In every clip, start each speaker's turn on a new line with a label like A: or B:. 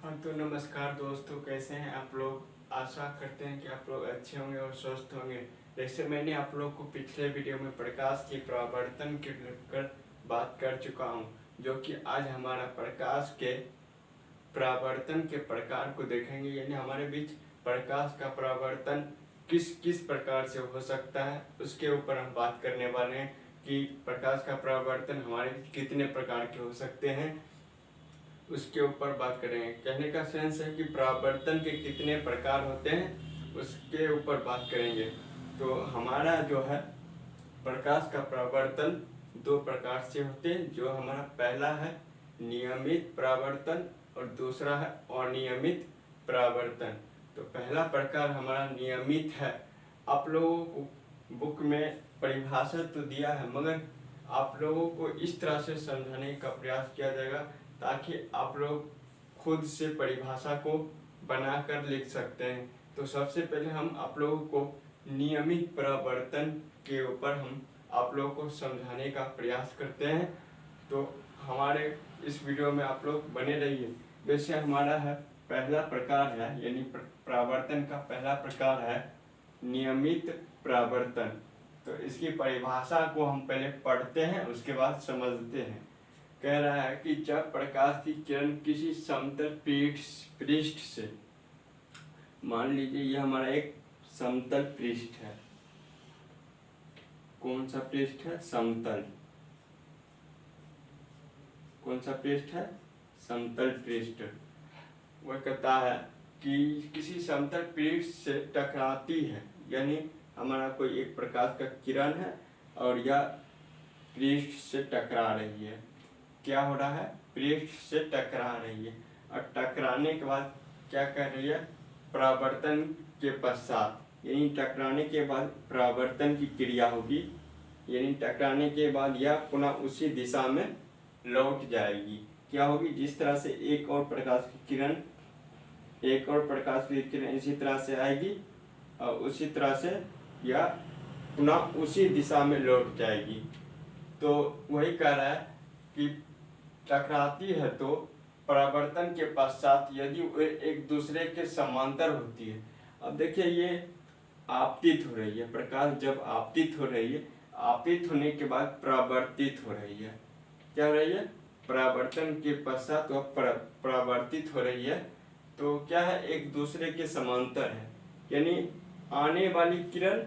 A: हाँ तो नमस्कार दोस्तों, कैसे हैं आप लोग। आशा करते हैं कि आप लोग अच्छे होंगे और स्वस्थ होंगे। जैसे मैंने आप लोग को पिछले वीडियो में प्रकाश की परावर्तन के लेकर बात कर चुका हूँ, जो कि आज हमारा प्रकाश के परावर्तन के प्रकार को देखेंगे। यानी हमारे बीच प्रकाश का परावर्तन किस किस प्रकार से हो सकता है, उसके ऊपर हम बात करने वाले हैं कि प्रकाश का परावर्तन हमारे बीच कितने प्रकार के हो सकते हैं, उसके ऊपर बात करेंगे। कहने का सेंस है कि परावर्तन के कितने प्रकार होते हैं, उसके ऊपर बात करेंगे। तो हमारा जो है प्रकाश का परावर्तन दो प्रकार से होते हैं। जो हमारा पहला है नियमित परावर्तन और दूसरा है अनियमित परावर्तन। तो पहला प्रकार हमारा नियमित है। आप लोगों को बुक में परिभाषा तो दिया है, मगर आप लोगों को इस तरह से समझाने का प्रयास किया जाएगा ताकि आप लोग खुद से परिभाषा को बनाकर लिख सकते हैं। तो सबसे पहले हम आप लोगों को नियमित परावर्तन के ऊपर हम आप लोगों को समझाने का प्रयास करते हैं। तो हमारे इस वीडियो में आप लोग बने रहिए। वैसे हमारा है पहला प्रकार है, यानी परावर्तन का पहला प्रकार है नियमित परावर्तन। तो इसकी परिभाषा को हम पहले पढ़ते हैं, उसके बाद समझते हैं। कह रहा है कि जब प्रकाश की किरण किसी समतल पृष्ठ से, मान लीजिए ये हमारा एक समतल पृष्ठ है। कौन सा पृष्ठ है? समतल। कौन सा पृष्ठ है? समतल पृष्ठ। वह कहता है कि किसी समतल पृष्ठ से टकराती है, यानी हमारा कोई एक प्रकाश का किरण है और यह पृष्ठ से टकरा रही है। क्या हो रहा है? पृष्ठ से टकरा रही है और टकराने के बाद क्या कर रही है? परावर्तन के पश्चात, यानी टकराने के बाद परावर्तन की क्रिया होगी। यानी टकराने के बाद यह पुनः उसी दिशा में लौट जाएगी। क्या होगी? जिस तरह से एक और प्रकाश की किरण इसी तरह से आएगी और उसी तरह से यह पुनः उसी दिशा में लौट जाएगी। तो वही कह रहा है कि टकराती है तो परावर्तन के पश्चात यदि वे एक दूसरे के समांतर होती है। अब देखिए ये आपतित हो रही है, प्रकाश जब आपतित हो रही है, आपतित होने के बाद परावर्तित हो रही है। क्या हो रही है? परावर्तन के पश्चात वह परावर्तित हो रही है। तो क्या है? एक दूसरे के समांतर है, यानी आने वाली किरण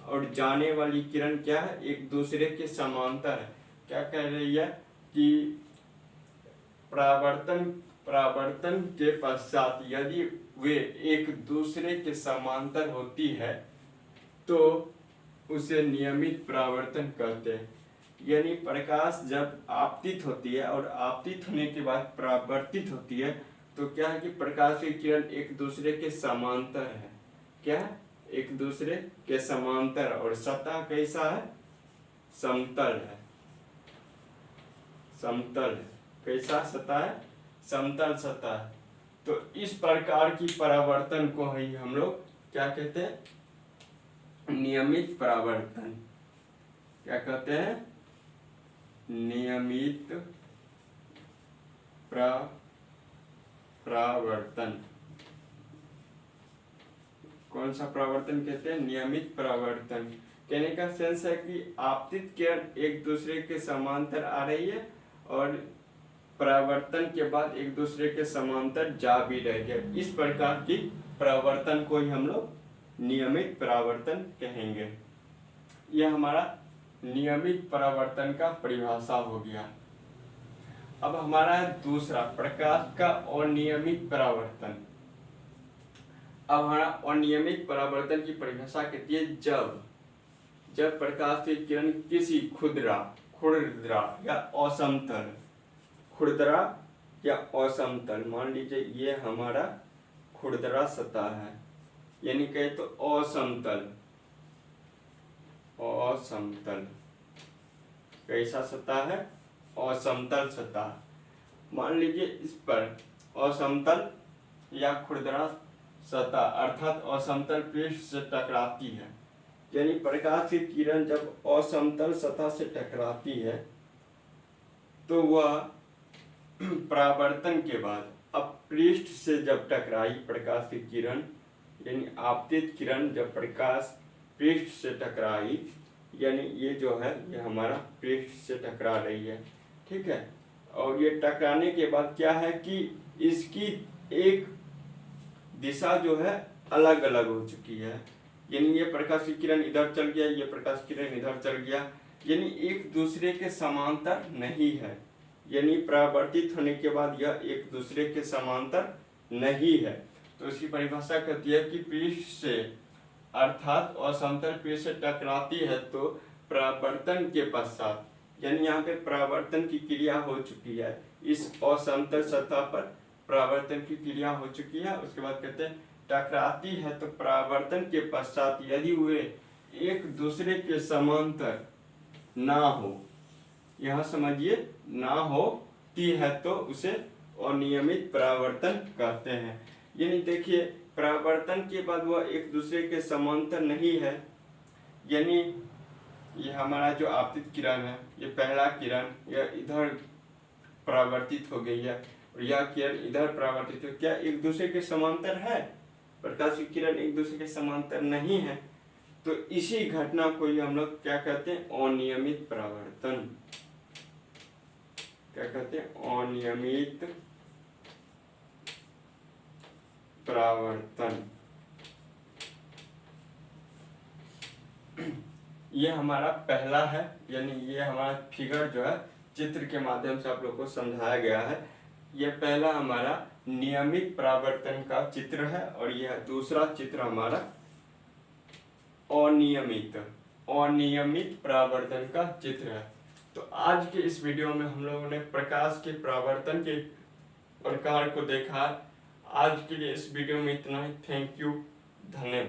A: और जाने वाली किरण क्या है? एक दूसरे के समांतर है। क्या कह रही है कि परावर्तन के पश्चात यदि वे एक दूसरे के समांतर होती है तो उसे नियमित परावर्तन कहते हैं। यानी प्रकाश जब आपतित होती है और आपतित होने के बाद परावर्तित होती है तो क्या है कि प्रकाश की किरण एक दूसरे के समांतर है। क्या है? एक दूसरे के समांतर। और सतह कैसा है? समतल है। समतल है। कैसा सतह है? समतल सतह। तो इस प्रकार की परावर्तन को ही हम लोग क्या कहते हैं? नियमित परावर्तन। क्या कहते हैं? नियमित परावर्तन। कौन सा परावर्तन कहते हैं? नियमित परावर्तन। कहने का सेंस है कि आपतित किरण एक दूसरे के समांतर आ रही है और परावर्तन के बाद एक दूसरे के समांतर जा भी रही है। इस प्रकार की परावर्तन को ही हम लोग नियमित परावर्तन कहेंगे। यह हमारा नियमित परावर्तन का परिभाषा हो गया। अब हमारा है दूसरा प्रकाश का अनियमित परावर्तन। अब हमारा अनियमित परावर्तन की परिभाषा कहती है जब प्रकाश की किरण किसी खुरदरा या असमतल, खुरदरा या असमतल, मान लीजिए ये हमारा खुरदरा सतह है, यानी कहे तो असमतल। कैसा सतह है? असमतल सतह। मान लीजिए इस पर असमतल या खुरदरा सतह अर्थात असमतल पृष्ठ से टकराती है। यानी प्रकाश की किरण जब असमतल सतह से टकराती है तो वह परावर्तन के बाद अब पृष्ठ से जब टकराई प्रकाश की किरण, यानी आपतित किरण जब प्रकाश पृष्ठ से टकराई, यानी ये जो है ये हमारा पृष्ठ से टकरा रही है, ठीक है। और ये टकराने के बाद क्या है कि इसकी एक दिशा जो है अलग अलग हो चुकी है, यानी ये प्रकाश की किरण इधर चल गया, ये प्रकाश की किरण इधर चल गया, यानी एक दूसरे के समांतर नहीं है, यानी परावर्तित होने के बाद यह एक दूसरे के समांतर नहीं है। तो इसकी परिभाषा कहती है कि पृष्ठ से अर्थात असमतल पृष्ठ से टकराती है तो परावर्तन के पश्चात, यानी यहाँ पे परावर्तन की क्रिया हो चुकी है, इस असमतल सतह पर परावर्तन की क्रिया हो चुकी है। उसके बाद कहते हैं टकराती है तो परावर्तन के पश्चात यदि वे एक दूसरे के समांतर ना हो, यहाँ समझिए ना होती है तो उसे अनियमित परावर्तन कहते हैं। यानी देखिए परावर्तन के बाद वह एक दूसरे के समांतर नहीं है, यानी ये हमारा जो आपतित किरण है, ये पहला किरण यह इधर परावर्तित हो गई है और यह किरण इधर परावर्तित हो, क्या एक दूसरे के समांतर है? प्रकाश की किरण एक दूसरे के समांतर नहीं है, तो इसी घटना को ही हम लोग क्या कहते हैं? अनियमित परावर्तन। क्या कहते हैं? अनियमित परावर्तन। ये हमारा पहला है, यानी ये हमारा फिगर जो है चित्र के माध्यम से आप लोग को समझाया गया है। ये पहला हमारा नियमित परावर्तन का चित्र है और यह दूसरा चित्र हमारा अनियमित परावर्तन का चित्र है। तो आज के इस वीडियो में हम लोगों ने प्रकाश के परावर्तन के प्रकार को देखा। आज के लिए इस वीडियो में इतना ही। थैंक यू, धन्यवाद।